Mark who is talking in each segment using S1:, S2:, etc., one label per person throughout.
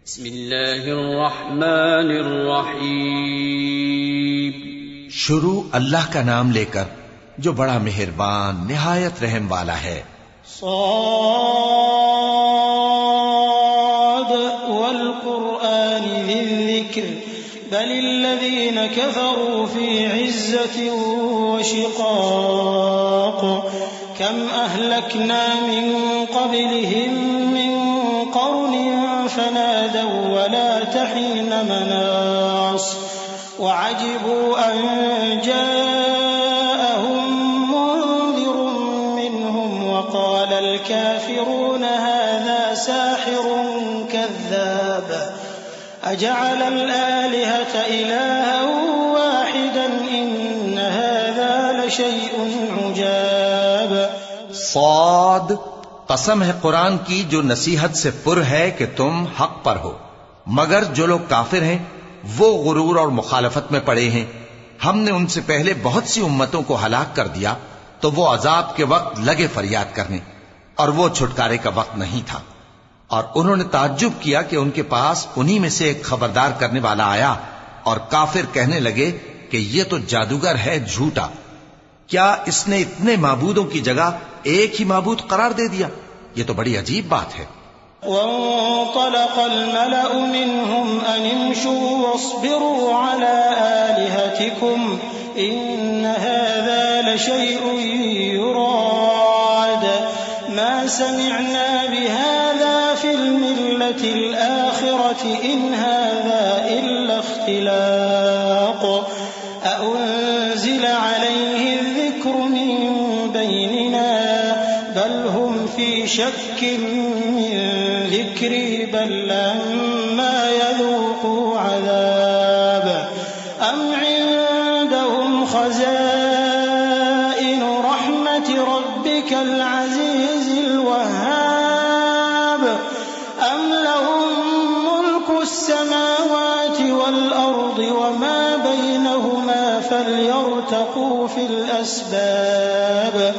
S1: بسم اللہ الرحمن الرحیم.
S2: شروع اللہ کا نام لے کر جو بڑا مہربان نہایت رحم والا ہے.
S3: صاد والقرآن ذی الذکر بل الذین کفروا فی عزة وشقاق کم اہلکنا من قبلهم من قرن فنادوا ولا تحين مناص وعجبوا أن جاءهم منذر منهم وقال الكافرون هذا ساحر كذاب أجعل الآلهة إلها واحدا إن هذا لشيء عجاب.
S2: صاد، قسم ہے قرآن کی جو نصیحت سے پر ہے کہ تم حق پر ہو، مگر جو لوگ کافر ہیں وہ غرور اور مخالفت میں پڑے ہیں. ہم نے ان سے پہلے بہت سی امتوں کو ہلاک کر دیا تو وہ عذاب کے وقت لگے فریاد کرنے، اور وہ چھٹکارے کا وقت نہیں تھا. اور انہوں نے تعجب کیا کہ ان کے پاس انہی میں سے ایک خبردار کرنے والا آیا، اور کافر کہنے لگے کہ یہ تو جادوگر ہے جھوٹا. کیا اس نے اتنے معبودوں کی جگہ ایک ہی معبود قرار دے دیا؟ یہ تو بڑی عجیب بات ہے.
S3: وانطلق الملأ منهم أن امشوا واصبروا على آلهتكم إن هذا لشيء يراد ما سمعنا بهذا في الملة الآخرة إن هذا إلا اختلاق أأنزل عليه الذكر من بيننا بل هم في شك من ذكري بل لما يذوقوا عذاب أم عندهم خزائن رحمة ربك العزيز الوهاب أم لهم ملك السماوات والأرض وما بينهما فليرتقوا في الأسباب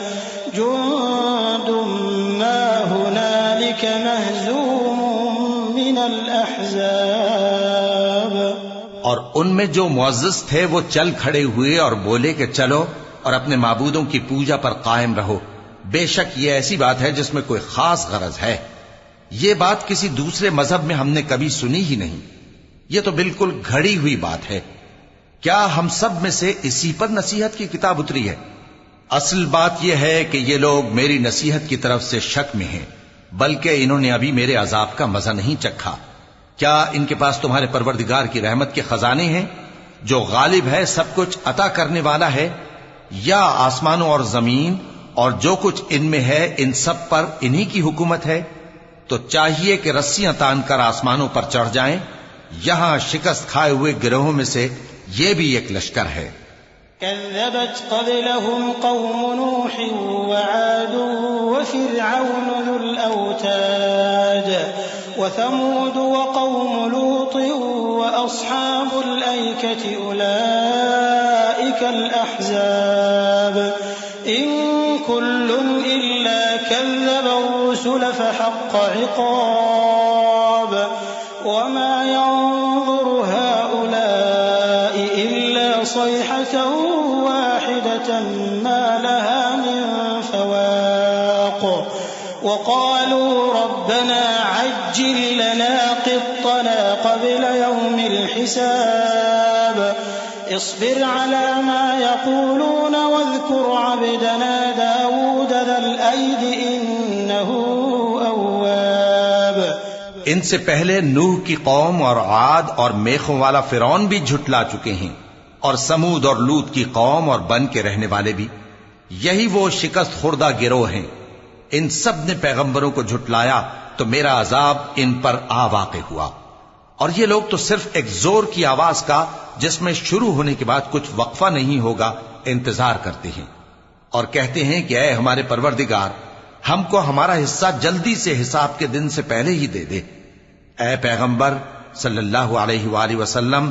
S3: جند ما هنالك مهزوم من الأحزاب.
S2: اور ان میں جو معزز تھے وہ چل کھڑے ہوئے اور بولے کہ چلو اور اپنے معبودوں کی پوجا پر قائم رہو. بے شک یہ ایسی بات ہے جس میں کوئی خاص غرض ہے. یہ بات کسی دوسرے مذہب میں ہم نے کبھی سنی ہی نہیں. یہ تو بالکل گھڑی ہوئی بات ہے. کیا ہم سب میں سے اسی پر نصیحت کی کتاب اتری ہے؟ اصل بات یہ ہے کہ یہ لوگ میری نصیحت کی طرف سے شک میں ہیں، بلکہ انہوں نے ابھی میرے عذاب کا مزہ نہیں چکھا. کیا ان کے پاس تمہارے پروردگار کی رحمت کے خزانے ہیں جو غالب ہے، سب کچھ عطا کرنے والا ہے؟ یا آسمانوں اور زمین اور جو کچھ ان میں ہے ان سب پر انہی کی حکومت ہے؟ تو چاہیے کہ رسیاں تان کر آسمانوں پر چڑھ جائیں. یہاں شکست کھائے ہوئے گروہوں میں سے یہ بھی ایک لشکر ہے.
S3: كذبت قبلهم قوم نوح وعاد وفرعون ذو الأوتاد وثمود وقوم لوط وأصحاب الأيكة أولئك الأحزاب إن كل إلا كذب الرسل فحق عقاب وما ينظر هؤلاء إلا صيحة واحدة ما لها من فواق وقالوا ربنا عجل لنا قطنا قبل يوم الحساب اصبر على ما يقولون واذكر عبدنا داود ذا الأيد إنه أواب.
S2: ان سے پہلے نوح کی قوم اور عاد اور میخوں والا فرعون بھی جھٹلا چکے ہیں، اور سمود اور لوط کی قوم اور بن کے رہنے والے بھی. یہی وہ شکست خوردہ گروہ ہیں. ان سب نے پیغمبروں کو جھٹلایا تو میرا عذاب ان پر آ واقع ہوا. اور یہ لوگ تو صرف ایک زور کی آواز کا جس میں شروع ہونے کے بعد کچھ وقفہ نہیں ہوگا انتظار کرتے ہیں، اور کہتے ہیں کہ اے ہمارے پروردگار، ہم کو ہمارا حصہ جلدی سے حساب کے دن سے پہلے ہی دے دے. اے پیغمبر صلی اللہ علیہ وآلہ وسلم،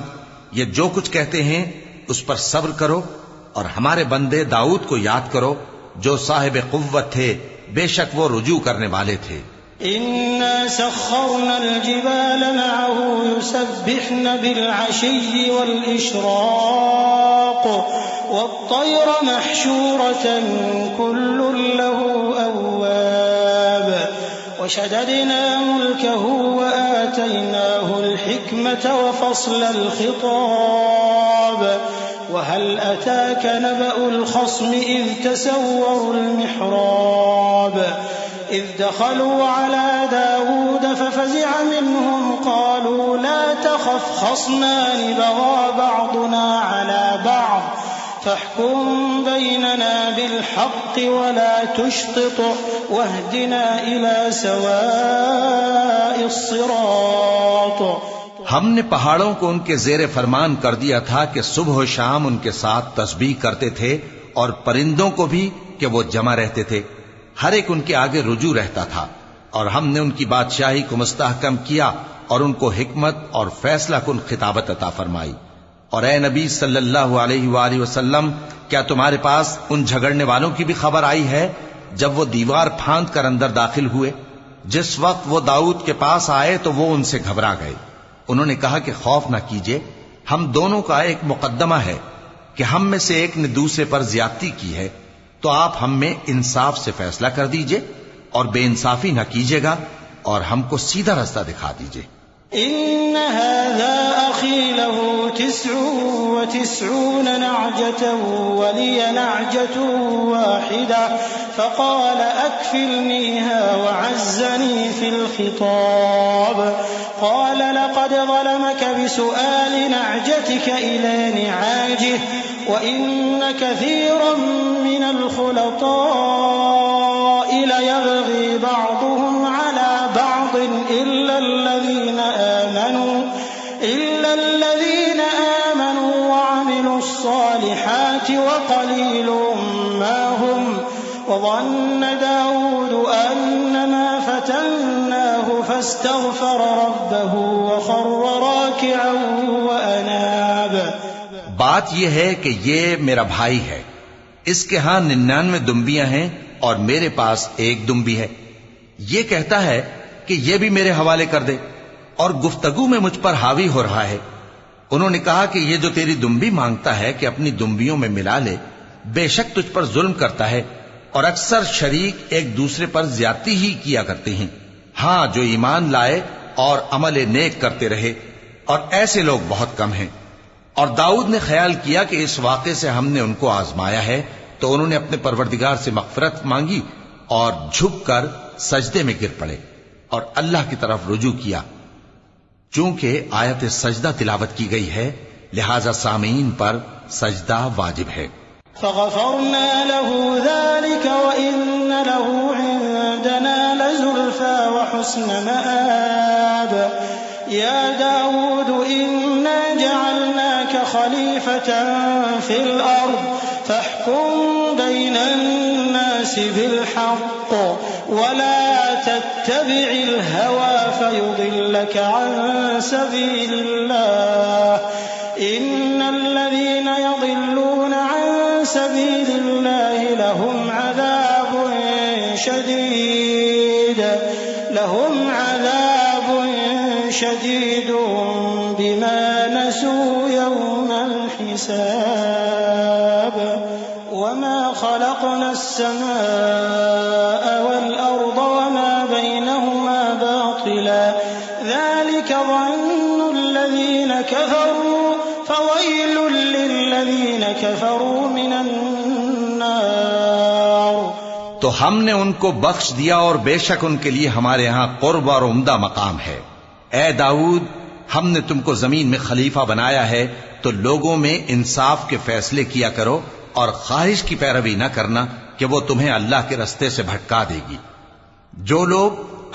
S2: یہ جو کچھ کہتے ہیں اس پر صبر کرو، اور ہمارے بندے داؤد کو یاد کرو جو صاحب قوت تھے، بے شک وہ رجوع کرنے والے تھے.
S3: إنا سخرنا الجبال معه يسبحن بالعشي والإشراق والطير محشورة كل له أواب وشددنا ملكه وآتيناه الحكمة وفصل الخطاب وهل أتاك نبأ الخصم إذ تسوروا المحراب إذ دخلوا على داود ففزع منهم قالوا لا تخف خصمان بغى بعضنا على بعض فاحكم بيننا بالحق ولا تشطط واهدنا إلى سواء الصراط.
S2: ہم نے پہاڑوں کو ان کے زیر فرمان کر دیا تھا کہ صبح و شام ان کے ساتھ تسبیح کرتے تھے اور پرندوں کو بھی کہ وہ جمع رہتے تھے، ہر ایک ان کے آگے رجوع رہتا تھا، اور ہم نے ان کی بادشاہی کو مستحکم کیا اور ان کو حکمت اور فیصلہ کن خطابت عطا فرمائی. اور اے نبی صلی اللہ علیہ وآلہ وسلم، کیا تمہارے پاس ان جھگڑنے والوں کی بھی خبر آئی ہے جب وہ دیوار پھاند کر اندر داخل ہوئے؟ جس وقت وہ داؤد کے پاس آئے تو وہ ان سے گھبرا گئے. انہوں نے کہا کہ خوف نہ کیجیے، ہم دونوں کا ایک مقدمہ ہے کہ ہم میں سے ایک نے دوسرے پر زیادتی کی ہے، تو آپ ہم میں انصاف سے فیصلہ کر دیجئے اور بے انصافی نہ کیجیے گا اور ہم کو سیدھا رستہ دکھا دیجئے.
S3: إن هذا أخي له 99 نعجة ولي نعجة واحدة فقال أكفلنيها وعزني في الخطاب قال لقد ظلمك بسؤال نعجتك إلى نعاجه وإن كثيرا من الخلطاء ليبغي بعضهم على بعض إلا الذين آمنوا وعملوا الصالحات وقليل ما هم وظن داود أنما فتناه فاستغفر ربه وخر راكعا وأناب.
S2: بات یہ ہے کہ یہ میرا بھائی ہے، اس کے ہاں 99 دمبیاں ہیں اور میرے پاس ایک دمبی ہے. یہ کہتا ہے کہ یہ بھی میرے حوالے کر دے اور گفتگو میں مجھ پر حاوی ہو رہا ہے. انہوں نے کہا کہ یہ جو تیری دمبی مانگتا ہے کہ اپنی دمبیوں میں ملا لے، بے شک تجھ پر ظلم کرتا ہے اور اکثر شریک ایک دوسرے پر زیادتی ہی کیا کرتے ہیں. ہاں، جو ایمان لائے اور عمل نیک کرتے رہے، اور ایسے لوگ بہت کم ہیں. اور داؤد نے خیال کیا کہ اس واقعے سے ہم نے ان کو آزمایا ہے، تو انہوں نے اپنے پروردگار سے مغفرت مانگی اور جھک کر سجدے میں گر پڑے اور اللہ کی طرف رجوع کیا. چونکہ آیت سجدہ تلاوت کی گئی ہے، لہذا سامعین پر سجدہ واجب ہے.
S3: فغفرنا له ذلك وإن له عندنا لزلفى وحسن مآب. يا داود إنا جعلناك خليفة في الأرض فاحكم بين الناس بالحق ولا تتبع الهوى فيضلك عن سبيل الله إن الذين يضلون عن سبيل الله لهم عذاب شديد بما نسوا يوم الحساب وما خلقنا السماء والأرض وما بينهما باطلا ذلك ظن الذين كفروا فويل للذين كفروا من النار.
S2: تو ہم نے ان کو بخش دیا اور بے شک ان کے لیے ہمارے ہاں قرب اور عمدہ مقام ہے. اے داؤد، ہم نے تم کو زمین میں خلیفہ بنایا ہے، تو لوگوں میں انصاف کے فیصلے کیا کرو اور خواہش کی پیروی نہ کرنا کہ وہ تمہیں اللہ کے رستے سے بھٹکا دے گی. جو لوگ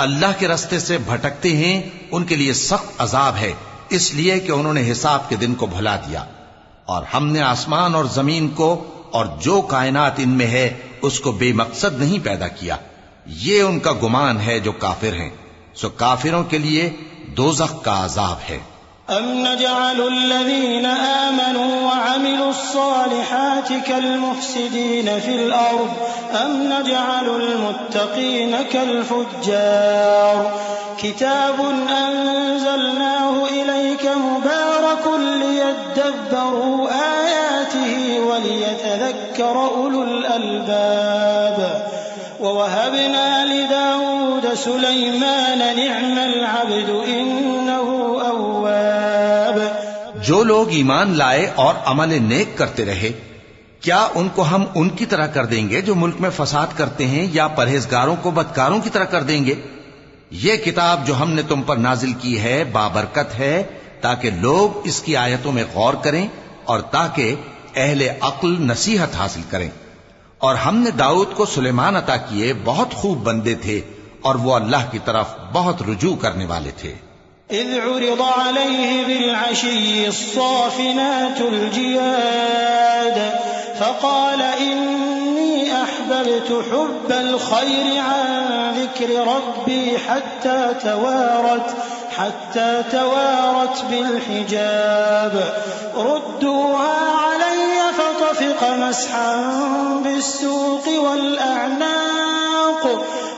S2: اللہ کے رستے سے بھٹکتے ہیں ان کے لیے سخت عذاب ہے، اس لیے کہ انہوں نے حساب کے دن کو بھلا دیا. اور ہم نے آسمان اور زمین کو اور جو کائنات ان میں ہے اس کو بے مقصد نہیں پیدا کیا. یہ ان کا گمان ہے جو کافر ہیں، سو کافروں کے لیے دوزخ کا عذاب ہے.
S3: أَمْ نَجْعَلُ الَّذِينَ آمَنُوا وَعَمِلُوا الصَّالِحَاتِ كَالْمُفْسِدِينَ فِي الْأَرْضِ أم نجعل المتقين كالفجار كتاب أنزلناه إليك مبارك ليدبروا آياته وليتذكر أولو الألباب ووهبنا لداود سليمان نعم العبد إنه أواب.
S2: جو لوگ ایمان لائے اور عمل نیک کرتے رہے، کیا ان کو ہم ان کی طرح کر دیں گے جو ملک میں فساد کرتے ہیں، یا پرہیزگاروں کو بدکاروں کی طرح کر دیں گے؟ یہ کتاب جو ہم نے تم پر نازل کی ہے بابرکت ہے، تاکہ لوگ اس کی آیتوں میں غور کریں اور تاکہ اہل عقل نصیحت حاصل کریں. اور ہم نے داؤد کو سلیمان عطا کیے، بہت خوب بندے تھے اور وہ اللہ کی طرف بہت رجوع کرنے والے تھے.
S3: إذ عرض عليه بالعشي الصافنات الجياد فقال إني أحببت حب الخير عن ذكر ربي حتى توارت بالحجاب ردوها علي فطفق مسحا بالسوق والأعناق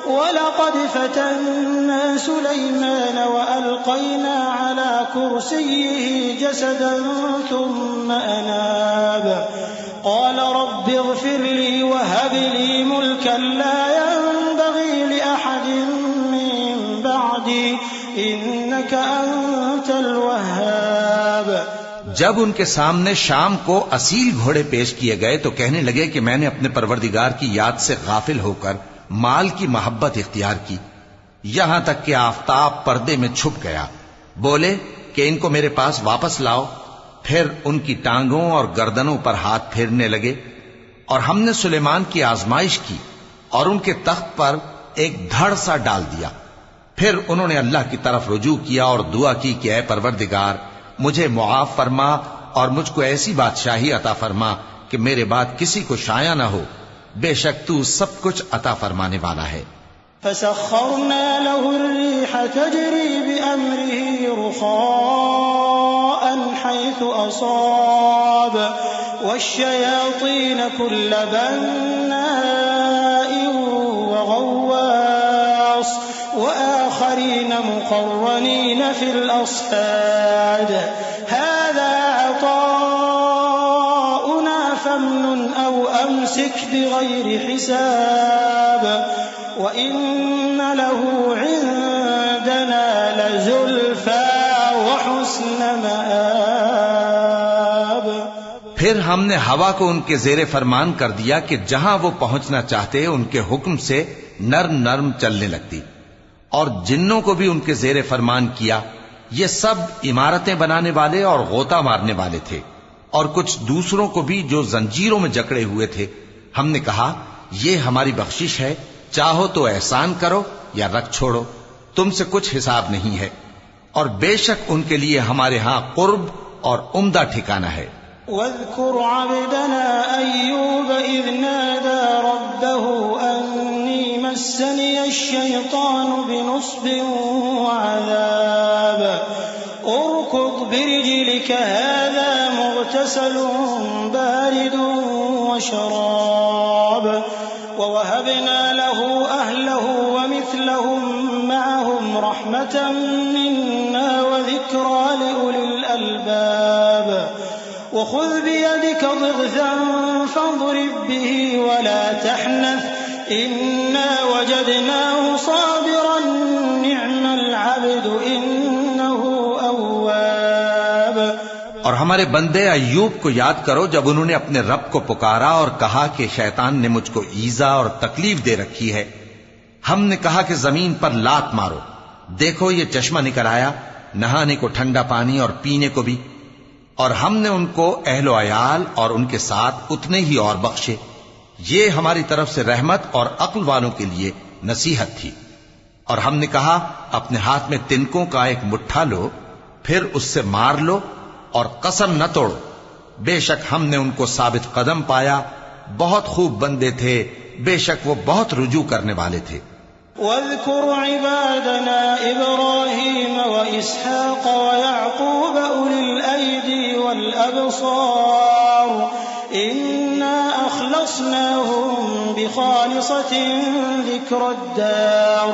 S3: ولقد فتنا سليمان وألقينا على كرسيه جسدا ثم أناب قال رب اغفر لي وهب لي ملكا لا ينبغي لأحد من بعدي إنك أنت الوهاب.
S2: جب ان کے سامنے شام کو اصیل گھوڑے پیش کیے گئے تو کہنے لگے کہ میں نے اپنے پروردگار کی یاد سے غافل ہو کر مال کی محبت اختیار کی، یہاں تک کہ آفتاب پردے میں چھپ گیا. بولے کہ ان کو میرے پاس واپس لاؤ. پھر ان کی ٹانگوں اور گردنوں پر ہاتھ پھیرنے لگے. اور ہم نے سلیمان کی آزمائش کی اور ان کے تخت پر ایک دھڑ سا ڈال دیا. پھر انہوں نے اللہ کی طرف رجوع کیا اور دعا کی کہ اے پروردگار مجھے معاف فرما اور مجھ کو ایسی بادشاہی عطا فرما کہ میرے بعد کسی کو شایع نہ ہو، بے شک تو سب کچھ عطا فرمانے والا ہے.
S3: فسخرنا له الريح تجري بأمره رخاء حيث أصاب والشياطين كل بناء وغواص وآخرين مقرنين في الأصفاد هذا عطاؤنا فامنن أو أمسك بغير حساب وإن له عندنا لزلفى وحسن مآب.
S2: پھر ہم نے ہوا کو ان کے زیر فرمان کر دیا کہ جہاں وہ پہنچنا چاہتے ان کے حکم سے نرم نرم چلنے لگتی، اور جنوں کو بھی ان کے زیر فرمان کیا. یہ سب عمارتیں بنانے والے اور غوطہ مارنے والے تھے، اور کچھ دوسروں کو بھی جو زنجیروں میں جکڑے ہوئے تھے. ہم نے کہا یہ ہماری بخشش ہے، چاہو تو احسان کرو یا رکھ چھوڑو، تم سے کچھ حساب نہیں ہے. اور بے شک ان کے لیے ہمارے ہاں قرب اور عمدہ ٹھکانہ ہے.
S3: واذكر عبدنا أيوب إذ نادى ربه أني مسني الشيطان بنصب وعذاب اركض برجلك هذا مغتسل بارد وشراب ووهبنا له أهله ومثلهم معهم رحمة منا وذكرى لأولي الألباب وخذ بيدك ضغثا فاضرب به ولا تحنث إنا وجدناه صابرا نعم العبد إنه أواب.
S2: اور ہمارے بندے ایوب کو یاد کرو جب انہوں نے اپنے رب کو پکارا اور کہا کہ شیطان نے مجھ کو ایذا اور تکلیف دے رکھی ہے. ہم نے کہا کہ زمین پر لات مارو، دیکھو یہ چشمہ نکل آیا، نہانے کو ٹھنڈا پانی اور پینے کو بھی. اور ہم نے ان کو اہل و عیال اور ان کے ساتھ اتنے ہی اور بخشے. یہ ہماری طرف سے رحمت اور عقل والوں کے لیے نصیحت تھی. اور ہم نے کہا اپنے ہاتھ میں تنکوں کا ایک مٹھا لو، پھر اس سے مار لو اور قسم نہ توڑو، بے شک ہم نے ان کو ثابت قدم پایا. بہت خوب بندے تھے، بے شک وہ بہت رجوع کرنے والے تھے.
S3: واذكر عبادنا إبراهيم وإسحاق ويعقوب أولي الأيدي والأبصار إنا أخلصناهم بخالصة خالصة ذكر الدار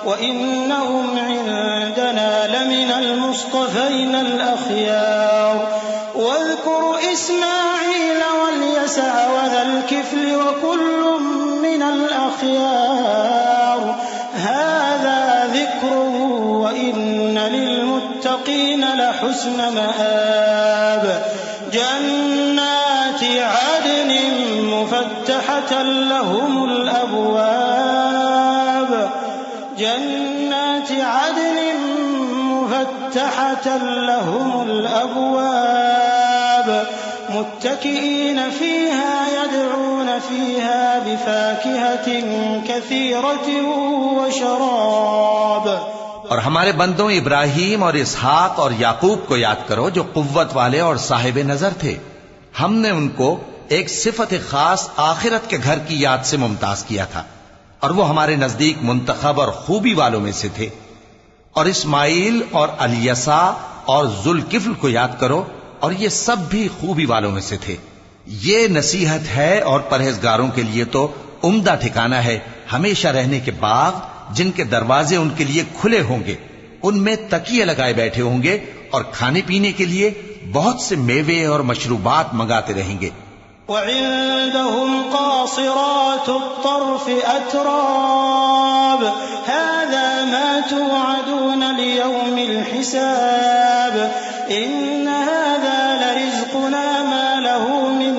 S3: وإنهم عندنا لمن المصطفين الأخيار واذكر إسماعيل واليسع وذا الكفل وكل من الأخيار هذا ذكر وإن للمتقين لحسن مآب جنات عدن مفتحة لهم الأبواب جنات عدن مفتحة لهم الأبواب متكئين فيها يدعون فيها بفاكهة كثيرة وشراب.
S2: اور ہمارے بندوں ابراہیم اور اسحاق اور یعقوب کو یاد کرو جو قوت والے اور صاحب نظر تھے. ہم نے ان کو ایک صفت خاص آخرت کے گھر کی یاد سے ممتاز کیا تھا اور وہ ہمارے نزدیک منتخب اور خوبی والوں میں سے تھے. اور اسماعیل اور الیسع اور ذوالکفل کو یاد کرو اور یہ سب بھی خوبی والوں میں سے تھے. یہ نصیحت ہے اور پرہیزگاروں کے لیے تو عمدہ ٹھکانہ ہے ہمیشہ رہنے کے باغ جن کے دروازے ان کے لیے کھلے ہوں گے. ان میں تکیے لگائے بیٹھے ہوں گے اور کھانے پینے کے لیے بہت سے میوے اور مشروبات منگاتے رہیں گے.
S3: وعندهم قاصرات الطرف أتراب هذا ما توعدون ليوم الحساب إن هذا لرزقنا ما له من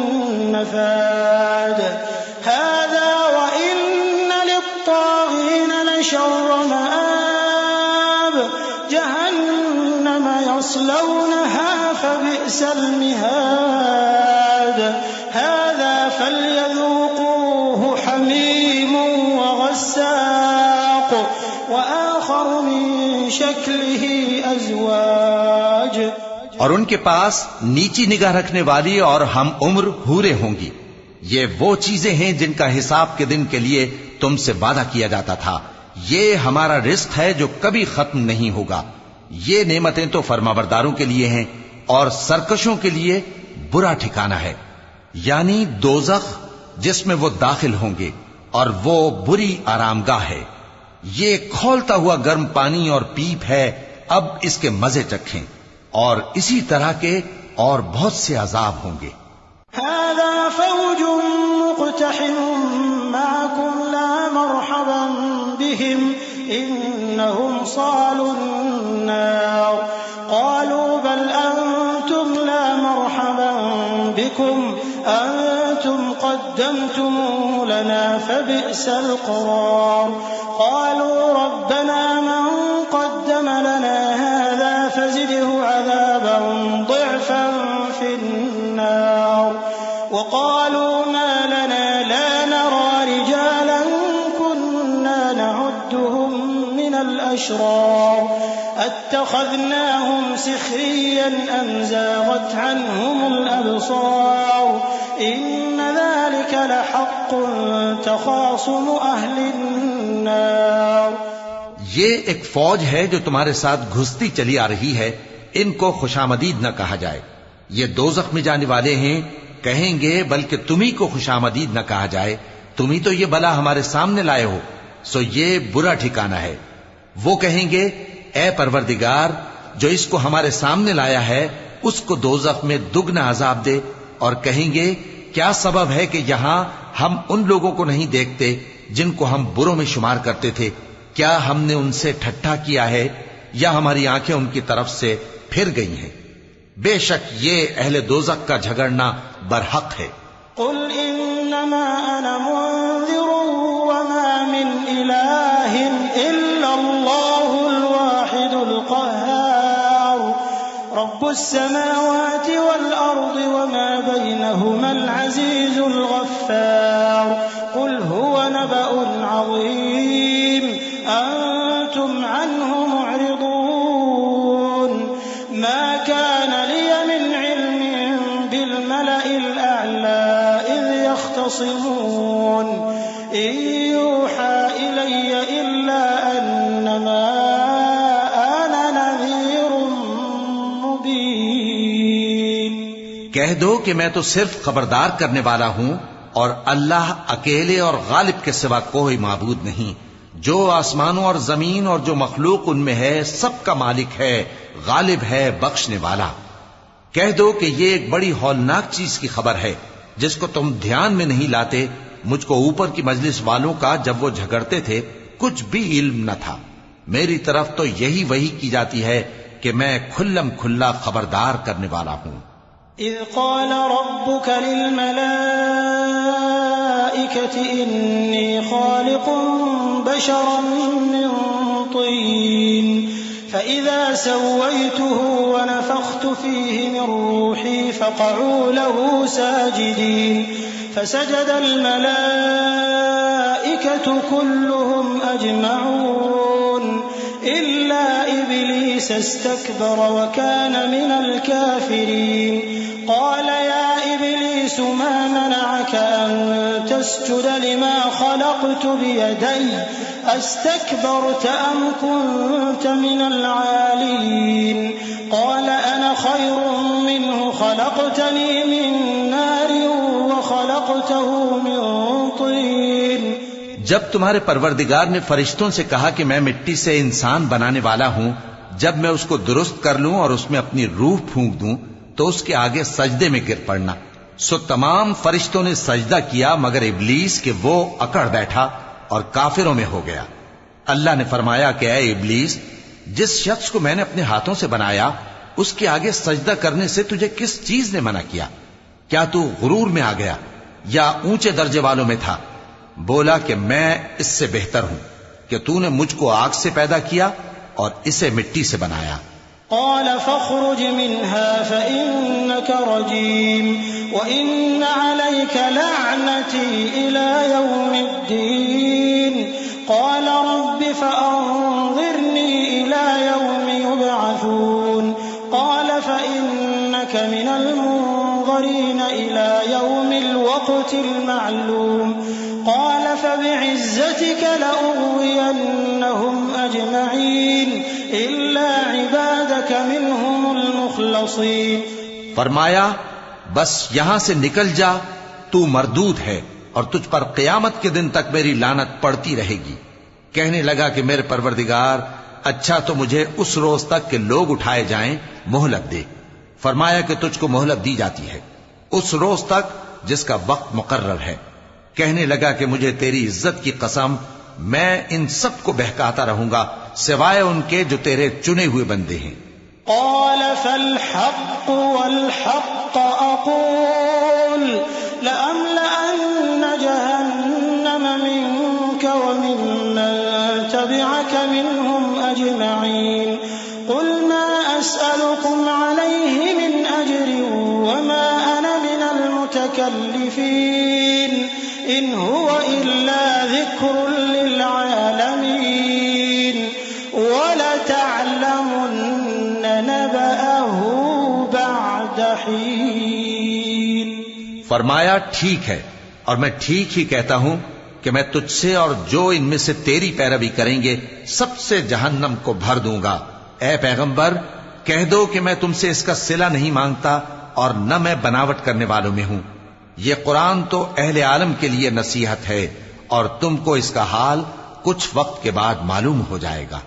S3: نفاد هذا وإن للطاغين لشر مآب جهنم يصلونها فبئس المهاد هذا فليذوقوه حميم وغساق وآخر من شكله أزواج.
S2: اور ان کے پاس نیچی نگاہ رکھنے والی اور ہم عمر حوریں ہوں گی. یہ وہ چیزیں ہیں جن کا حساب کے دن کے لیے تم سے وعدہ کیا جاتا تھا. یہ ہمارا رزق ہے جو کبھی ختم نہیں ہوگا. یہ نعمتیں تو فرمانبرداروں کے لیے ہیں اور سرکشوں کے لیے برا ٹھکانہ ہے. یعنی دوزخ جس میں وہ داخل ہوں گے اور وہ بری آرامگاہ ہے. یہ کھولتا ہوا گرم پانی اور پیپ ہے. اب اس کے مزے چکھیں. اور اسی طرح کے اور بہت سے عذاب ہوں گے.
S3: هذا فوج مقتحم معكم لا مرحبا بهم إنهم صالوا النار قالوا بل أنتم لا مرحبا بكم أنتم قدمتموه لنا فبئس القرار قالوا ربنا من قدم لنا هذا فزده عذابا ضعفا في النار وقالوا ما لنا لا نرى رجالا كنا نعدهم من الأشرار اتخذناهم سخريا أم زاغت عنهم الأبصار إن ذلك لحق تخاصم أهل النار.
S2: یہ ایک فوج ہے جو تمہارے ساتھ گھستی چلی آ رہی ہے. ان کو خوشامدید نہ کہا جائے. یہ دوزخ میں جانے والے ہیں. کہیں گے بلکہ تمہیں کو خوشامدید نہ کہا جائے. تمہیں تو یہ بلا ہمارے سامنے لائے ہو سو یہ برا ٹھکانہ ہے. وہ کہیں گے اے پروردگار جو اس کو ہمارے سامنے لایا ہے اس کو دوزخ میں دگنا عذاب دے. اور کہیں گے کیا سبب ہے کہ یہاں ہم ان لوگوں کو نہیں دیکھتے جن کو ہم بروں میں شمار کرتے تھے؟ کیا ہم نے ان سے ٹھٹھا کیا ہے یا ہماری آنکھیں ان کی طرف سے پھر گئی ہیں؟ بے شک یہ اہل دوزخ کا جھگڑنا برحق ہے.
S3: قل انما انا منذر وما من اله الا الله الواحد القهار رب السماوات والارض وما بينهما العزيز الغفار قل هو نبأ عظيم أنتم عنه معرضون ما كان لي من علم بالملأ الأعلى إذ يختصمون إن يوحى إلي إلا أنما أنا نذير مبين.
S2: کہہ دو کہ میں تو صرف خبردار کرنے والا ہوں اور اللہ اکیلے اور غالب کے سوا کوئی معبود نہیں، جو آسمانوں اور زمین اور جو مخلوق ان میں ہے سب کا مالک ہے، غالب ہے، بخشنے والا۔ کہہ دو کہ یہ ایک بڑی ہولناک چیز کی خبر ہے جس کو تم دھیان میں نہیں لاتے، مجھ کو اوپر کی مجلس والوں کا جب وہ جھگڑتے تھے کچھ بھی علم نہ تھا، میری طرف تو یہی وحی کی جاتی ہے کہ میں کھلم کھلا خبردار کرنے والا ہوں۔
S3: اذ قال ربك للملائكة انی خالق بشرا من طین فإذا سويته ونفخت فيه من روحي فقعوا له ساجدين فسجد الملائكة كلهم أجمعون إلا إبليس استكبر وكان من الكافرين قال يا إبليس ما منعك أن تسجد لما خلقت بيدي أستكبرت أم كنت من العالين قال أنا خير منه خلقتني من نار وخلقته من طين۔
S2: جب تمہارے پروردگار نے فرشتوں سے کہا کہ میں مٹی سے انسان بنانے والا ہوں، جب میں اس کو درست کر لوں اور اس میں اپنی روح پھونک دوں تو اس کے آگے سجدے میں گر پڑنا۔ سو تمام فرشتوں نے سجدہ کیا مگر ابلیس کہ وہ اکڑ بیٹھا اور کافروں میں ہو گیا۔ اللہ نے فرمایا کہ اے ابلیس، جس شخص کو میں نے اپنے ہاتھوں سے بنایا اس کے آگے سجدہ کرنے سے تجھے کس چیز نے منع کیا؟ کیا تو غرور میں آ گیا یا اونچے درجے والوں میں تھا؟ بولا کہ میں اس سے بہتر ہوں کہ تو نے مجھ کو آگ سے پیدا کیا اور اسے مٹی سے بنایا۔
S3: قال فاخرج منها فإنك رجيم وإن عليك لعنتي إلى يوم الدين قال رب فأنظرني إلى يوم يبعثون قال فإنك من المنظرين إلى يوم الوقت المعلوم قال فبعزتك لأغوينهم أجمعين إلا عبادك منهم المخلصين۔
S2: فرمایا بس یہاں سے نکل جا، تو مردود ہے اور تجھ پر قیامت کے دن تک میری لعنت پڑتی رہے گی۔ کہنے لگا کہ میرے پروردگار، اچھا تو مجھے اس روز تک کہ لوگ اٹھائے جائیں مہلت دے۔ فرمایا کہ تجھ کو مہلت دی جاتی ہے اس روز تک جس کا وقت مقرر ہے۔ کہنے لگا کہ مجھے تیری عزت کی قسم، میں ان سب کو بہکاتا رہوں گا سوائے ان کے جو تیرے چنے ہوئے بندے ہیں۔
S3: قال فالحق والحق أقول لأملأن جهنم منك وممن تبعك منهم أجمعين قل ما أسألكم عليه من أجر وما أنا من المتكلفين إن هو إلا ذكر للعالمين ولتعلمن نبأه بعد حين۔
S2: فرمایا ٹھیک ہے، اور میں ٹھیک ہی کہتا ہوں کہ میں تجھ سے اور جو ان میں سے تیری پیروی کریں گے سب سے جہنم کو بھر دوں گا۔ اے پیغمبر، کہہ دو کہ میں تم سے اس کا صلہ نہیں مانگتا اور نہ میں بناوٹ کرنے والوں میں ہوں۔ یہ قرآن تو اہل عالم کے لیے نصیحت ہے اور تم کو اس کا حال کچھ وقت کے بعد معلوم ہو جائے گا۔